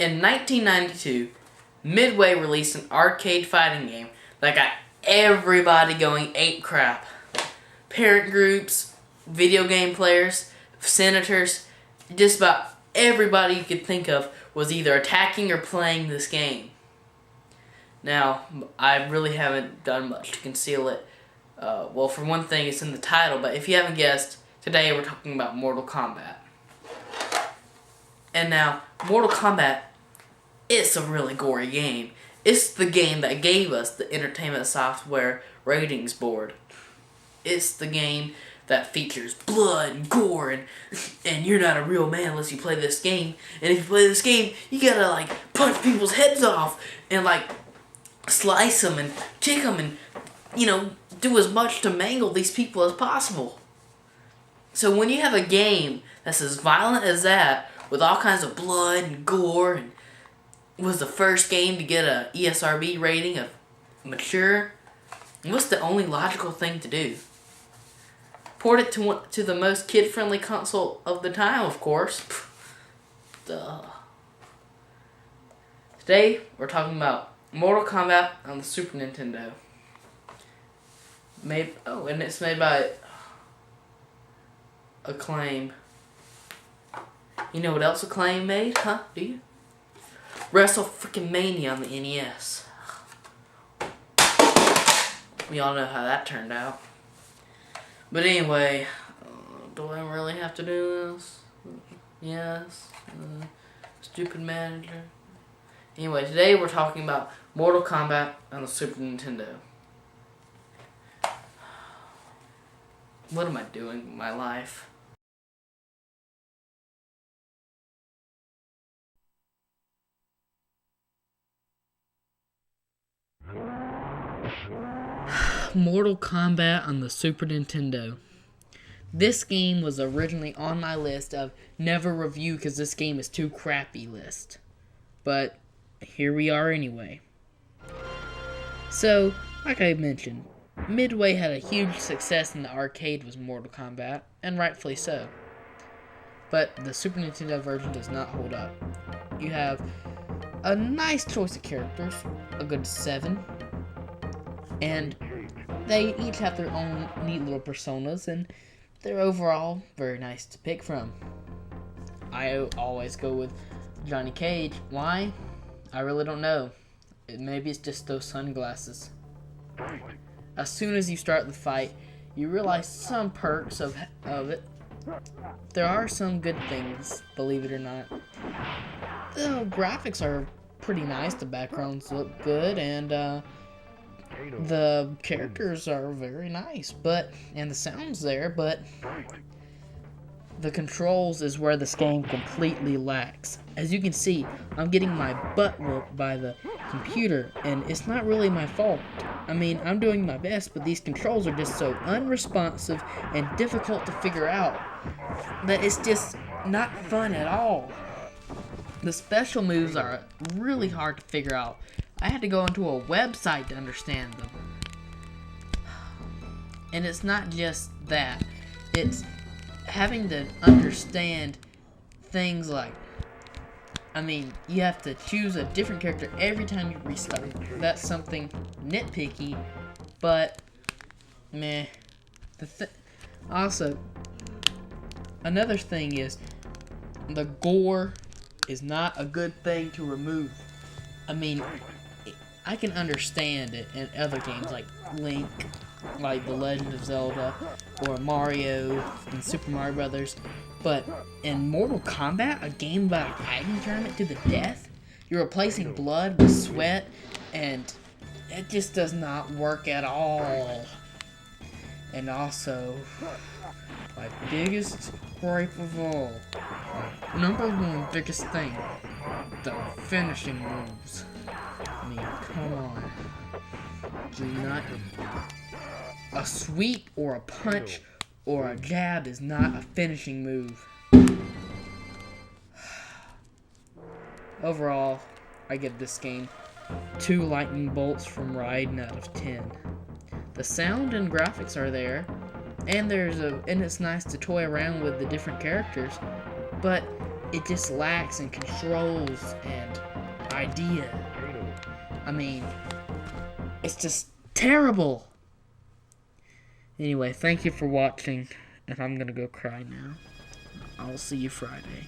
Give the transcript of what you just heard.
In 1992, Midway released an arcade fighting game that got everybody going ape crap. Parent groups, video game players, senators, just about everybody you could think of was either attacking or playing this game. Now, I really haven't done much to conceal it. Well, for one thing, it's in the title, but if you haven't guessed, today we're talking about Mortal Kombat. And now, Mortal Kombat, it's a really gory game. It's the game that gave us the Entertainment Software Ratings Board. It's the game that features blood and gore, and you're not a real man unless you play this game. And if you play this game, you gotta, like, punch people's heads off and, like, slice them and kick them and, you know, do as much to mangle these people as possible. So when you have a game that's as violent as that, with all kinds of blood and gore, and was the first game to get a ESRB rating of mature, what's the only logical thing to do? Port it to the most kid-friendly console of the time, of course. Duh. Today, we're talking about Mortal Kombat on the Super Nintendo. And it's made by Acclaim. You know what else Acclaim made, huh? Do you? WrestleMania on the NES. We all know how that turned out. But anyway, do I really have to do this? Yes. Stupid manager. Anyway, today we're talking about Mortal Kombat on the Super Nintendo. What am I doing with my life? Mortal Kombat on the Super Nintendo. This game was originally on my list of never review because this game is too crappy list. But here we are anyway. So, like I mentioned, Midway had a huge success in the arcade with Mortal Kombat, and rightfully so. But the Super Nintendo version does not hold up. You have a nice choice of characters, a good 7, and they each have their own neat little personas, and they're overall very nice to pick from. I always go with Johnny Cage. Why? I really don't know. Maybe it's just those sunglasses. As soon as you start the fight, you realize some perks of it. There are some good things, believe it or not. The graphics are pretty nice, the backgrounds look good, and the characters are very nice, and the sound's there, but the controls is where this game completely lacks. As you can see, I'm getting my butt whooped by the computer, and it's not really my fault. I mean, I'm doing my best, but these controls are just so unresponsive and difficult to figure out that it's just not fun at all. The special moves are really hard to figure out. I had to go into a website to understand them. And it's not just that. It's having to understand things like, I mean, you have to choose a different character every time you restart. That's something nitpicky, but meh. Also, another thing is the gore is not a good thing to remove. I mean, I can understand it in other games like Link, like The Legend of Zelda, or Mario and Super Mario Brothers, but in Mortal Kombat, a game about a fighting tournament to the death, you're replacing blood with sweat, and it just does not work at all. And also, my biggest gripe of all, my number one biggest thing, the finishing moves. I mean, come on. Do not. A sweep or a punch or a jab is not a finishing move. Overall, I give this game 2 lightning bolts from Raiden out of 10. The sound and graphics are there, and it's nice to toy around with the different characters, but it just lacks in controls and idea. I mean, it's just terrible. Anyway, thank you for watching, and I'm gonna go cry now. I'll see you Friday.